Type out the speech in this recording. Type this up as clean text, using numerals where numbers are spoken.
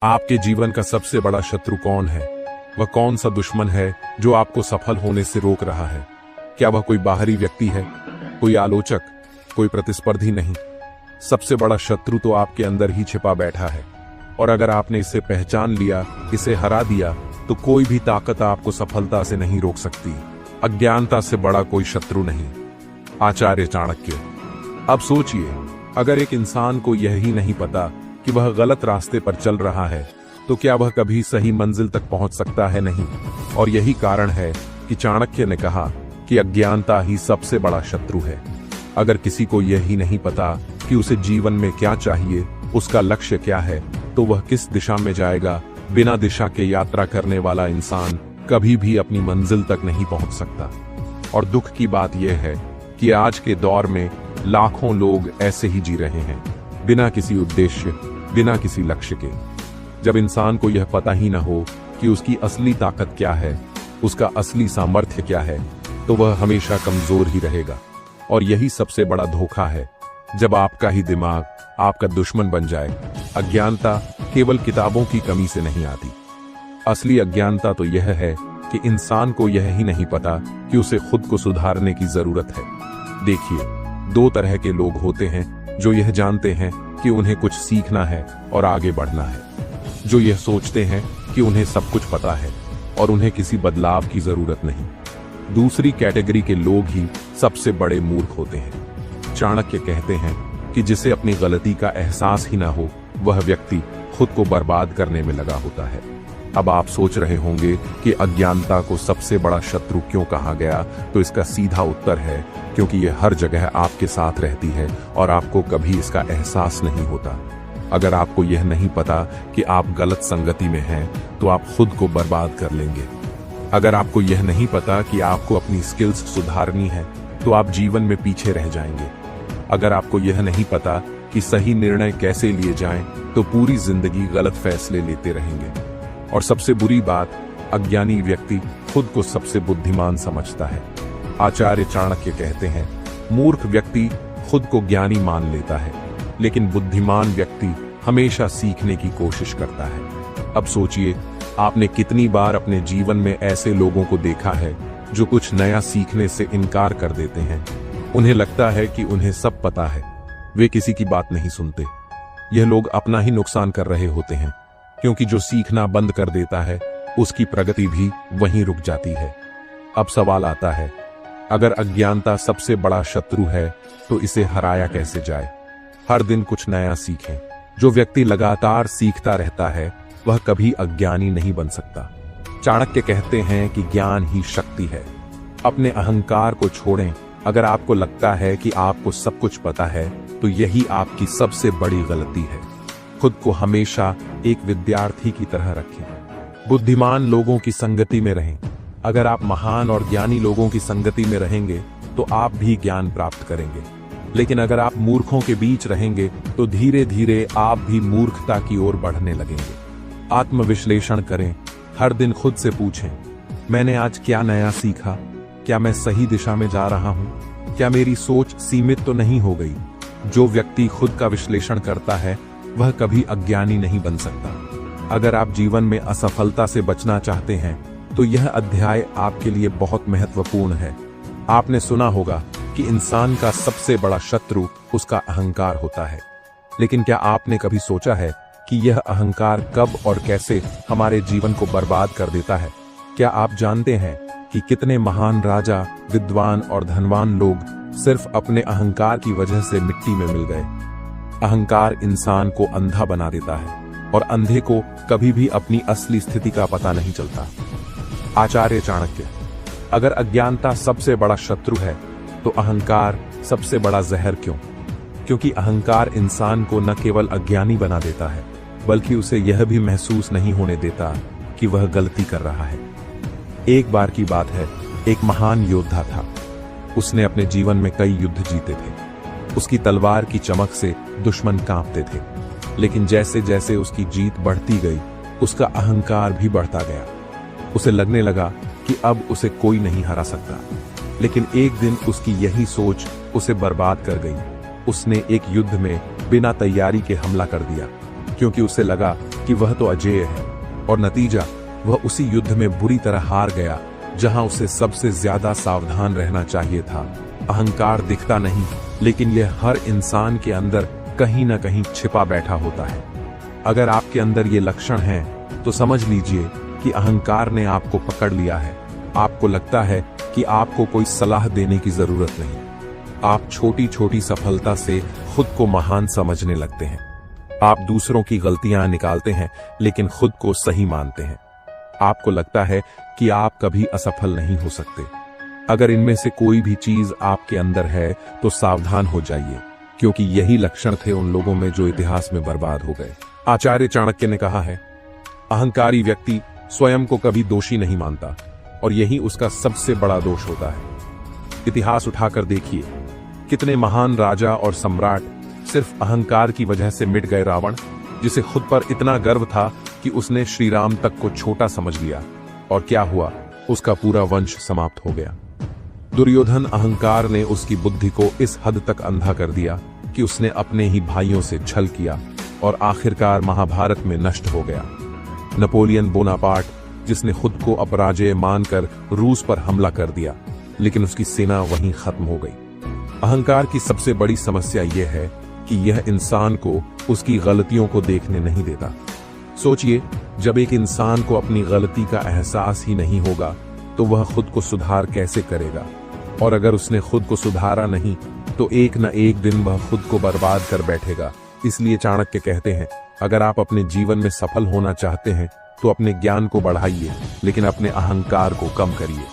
आपके जीवन का सबसे बड़ा शत्रु कौन है? वह कौन सा दुश्मन है जो आपको सफल होने से रोक रहा है? क्या वह कोई बाहरी व्यक्ति है, कोई आलोचक, कोई प्रतिस्पर्धी? नहीं, सबसे बड़ा शत्रु तो आपके अंदर ही छिपा बैठा है। और अगर आपने इसे पहचान लिया, इसे हरा दिया, तो कोई भी ताकत आपको सफलता से नहीं रोक सकती। अज्ञानता से बड़ा कोई शत्रु नहीं। आचार्य चाणक्य। अब सोचिए, अगर एक इंसान को यही नहीं पता कि वह गलत रास्ते पर चल रहा है, तो क्या वह कभी सही मंजिल तक पहुंच सकता है? नहीं। और यही कारण है कि चाणक्य ने कहा कि अज्ञानता ही सबसे बड़ा शत्रु है। अगर किसी को यही नहीं पता कि उसे जीवन में क्या चाहिए, उसका लक्ष्य क्या है, तो वह किस दिशा में जाएगा। बिना दिशा के यात्रा करने वाला इंसान कभी भी अपनी मंजिल तक नहीं पहुंच सकता। और दुख की बात यह है कि आज के दौर में लाखों लोग ऐसे ही जी रहे हैं, बिना किसी उद्देश्य, बिना किसी लक्ष्य के। जब इंसान को यह पता ही न हो कि उसकी असली ताकत क्या है, उसका असली सामर्थ्य क्या है, तो वह हमेशा कमजोर ही रहेगा। और यही सबसे बड़ा धोखा है, जब आपका ही दिमाग आपका दुश्मन बन जाए। अज्ञानता केवल किताबों की कमी से नहीं आती। असली अज्ञानता तो यह है कि इंसान को यह ही नहीं पता कि उसे खुद को सुधारने की जरूरत है। देखिए, दो तरह के लोग होते हैं जो यह जानते हैं कि उन्हें कुछ सीखना है और आगे बढ़ना है, जो यह सोचते हैं कि उन्हें सब कुछ पता है और उन्हें किसी बदलाव की जरूरत नहीं। दूसरी कैटेगरी के लोग ही सबसे बड़े मूर्ख होते हैं। चाणक्य कहते हैं कि जिसे अपनी गलती का एहसास ही ना हो, वह व्यक्ति खुद को बर्बाद करने में लगा होता है। अब आप सोच रहे होंगे कि अज्ञानता को सबसे बड़ा शत्रु क्यों कहा गया, तो इसका सीधा उत्तर है क्योंकि यह हर जगह आपके साथ रहती है और आपको कभी इसका एहसास नहीं होता। अगर आपको यह नहीं पता कि आप गलत संगति में हैं, तो आप खुद को बर्बाद कर लेंगे। अगर आपको यह नहीं पता कि आपको अपनी स्किल्स सुधारनी है, तो आप जीवन में पीछे रह जाएंगे। अगर आपको यह नहीं पता कि सही निर्णय कैसे लिए जाएं, तो पूरी जिंदगी गलत फैसले लेते रहेंगे। और सबसे बुरी बात, अज्ञानी व्यक्ति खुद को सबसे बुद्धिमान समझता है। आचार्य चाणक्य कहते हैं, मूर्ख व्यक्ति खुद को ज्ञानी मान लेता है, लेकिन बुद्धिमान व्यक्ति हमेशा सीखने की कोशिश करता है। अब सोचिए, आपने कितनी बार अपने जीवन में ऐसे लोगों को देखा है जो कुछ नया सीखने से इनकार कर देते हैं। उन्हें लगता है कि उन्हें सब पता है, वे किसी की बात नहीं सुनते। यह लोग अपना ही नुकसान कर रहे होते हैं, क्योंकि जो सीखना बंद कर देता है, उसकी प्रगति भी वहीं रुक जाती है। अब सवाल आता है, अगर अज्ञानता सबसे बड़ा शत्रु है, तो इसे हराया कैसे जाए? हर दिन कुछ नया सीखें। जो व्यक्ति लगातार सीखता रहता है, वह कभी अज्ञानी नहीं बन सकता। चाणक्य कहते हैं कि ज्ञान ही शक्ति है। अपने अहंकार को छोड़ें। अगर आपको लगता है कि आपको सब कुछ पता है, तो यही आपकी सबसे बड़ी गलती है। खुद को हमेशा एक विद्यार्थी की तरह रखें। बुद्धिमान लोगों की संगति में रहें। अगर आप महान और ज्ञानी लोगों की संगति में रहेंगे, तो आप भी ज्ञान प्राप्त करेंगे। लेकिन अगर आप मूर्खों के बीच रहेंगे, तो धीरे धीरे आप भी मूर्खता की ओर बढ़ने लगेंगे। आत्मविश्लेषण करें। हर दिन खुद से पूछें, मैंने आज क्या नया सीखा? क्या मैं सही दिशा में जा रहा हूं? क्या मेरी सोच सीमित तो नहीं हो गई? जो व्यक्ति खुद का विश्लेषण करता है, वह कभी अज्ञानी नहीं बन सकता। अगर आप जीवन में असफलता से बचना चाहते हैं, तो यह अध्याय आपके लिए बहुत महत्वपूर्ण है। आपने सुना होगा कि इंसान का सबसे बड़ा शत्रु उसका अहंकार होता है। लेकिन क्या आपने कभी सोचा है कि यह अहंकार कब और कैसे हमारे जीवन को बर्बाद कर देता है? क्या आप जानते हैं कि कितने महान राजा, विद्वान और धनवान लोग सिर्फ अपने अहंकार की वजह से मिट्टी में मिल गए? अहंकार इंसान को अंधा बना देता है, और अंधे को कभी भी अपनी असली स्थिति का पता नहीं चलता। आचार्य चाणक्य। अगर अज्ञानता सबसे बड़ा शत्रु है, तो अहंकार सबसे बड़ा जहर क्यों? क्योंकि अहंकार इंसान को न केवल अज्ञानी बना देता है, बल्कि उसे यह भी महसूस नहीं होने देता कि वह गलती कर रहा है। एक बार की बात है, एक महान योद्धा था। उसने अपने जीवन में कई युद्ध जीते थे। उसकी तलवार की चमक से दुश्मन कांपते थे। लेकिन जैसे जैसे उसकी जीत बढ़ती गई, उसका अहंकार भी बढ़ता गया। उसे लगने लगा कि अब उसे कोई नहीं हरा सकता। लेकिन एक दिन उसकी यही सोच उसे बर्बाद कर गई। उसने एक युद्ध में बिना तैयारी के हमला कर दिया, क्योंकि उसे लगा कि वह तो अजेय है, और नतीजा वह उसी युद्ध में बुरी तरह हार गया जहां उसे सबसे ज्यादा सावधान रहना चाहिए था। अहंकार दिखता नहीं, लेकिन यह हर इंसान के अंदर कहीं ना कहीं छिपा बैठा होता है। अगर आपके अंदर ये लक्षण हैं, तो समझ लीजिए कि अहंकार ने आपको पकड़ लिया है। आपको लगता है कि आपको कोई सलाह देने की जरूरत नहीं। आप छोटी छोटी सफलता से खुद को महान समझने लगते हैं। आप दूसरों की गलतियां निकालते हैं, लेकिन खुद को सही मानते हैं। आपको लगता है कि आप कभी असफल नहीं हो सकते। अगर इनमें से कोई भी चीज आपके अंदर है, तो सावधान हो जाइए, क्योंकि यही लक्षण थे उन लोगों में जो इतिहास में बर्बाद हो गए। आचार्य चाणक्य ने कहा है, अहंकारी व्यक्ति स्वयं को कभी दोषी नहीं मानता, और यही उसका सबसे बड़ा दोष होता है। इतिहास उठाकर देखिए, कितने महान राजा और सम्राट सिर्फ अहंकार की वजह से मिट गए। रावण, जिसे खुद पर इतना गर्व था कि उसने श्री राम तक को छोटा समझ लिया, और क्या हुआ, उसका पूरा वंश समाप्त हो गया। दुर्योधन, अहंकार ने उसकी बुद्धि को इस हद तक अंधा कर दिया कि उसने अपने ही भाइयों से छल किया और आखिरकार महाभारत में नष्ट हो गया। नेपोलियन बोनापार्ट, जिसने खुद को अपराजय मानकर रूस पर हमला कर दिया, लेकिन उसकी सेना वहीं खत्म हो गई। अहंकार की सबसे बड़ी समस्या यह है कि यह इंसान को उसकी गलतियों को देखने नहीं देता। सोचिए, जब एक इंसान को अपनी गलती का एहसास ही नहीं होगा, तो वह खुद को सुधार कैसे करेगा? और अगर उसने खुद को सुधारा नहीं, तो एक न एक दिन वह खुद को बर्बाद कर बैठेगा। इसलिए चाणक्य कहते हैं, अगर आप अपने जीवन में सफल होना चाहते हैं, तो अपने ज्ञान को बढ़ाइए, लेकिन अपने अहंकार को कम करिए।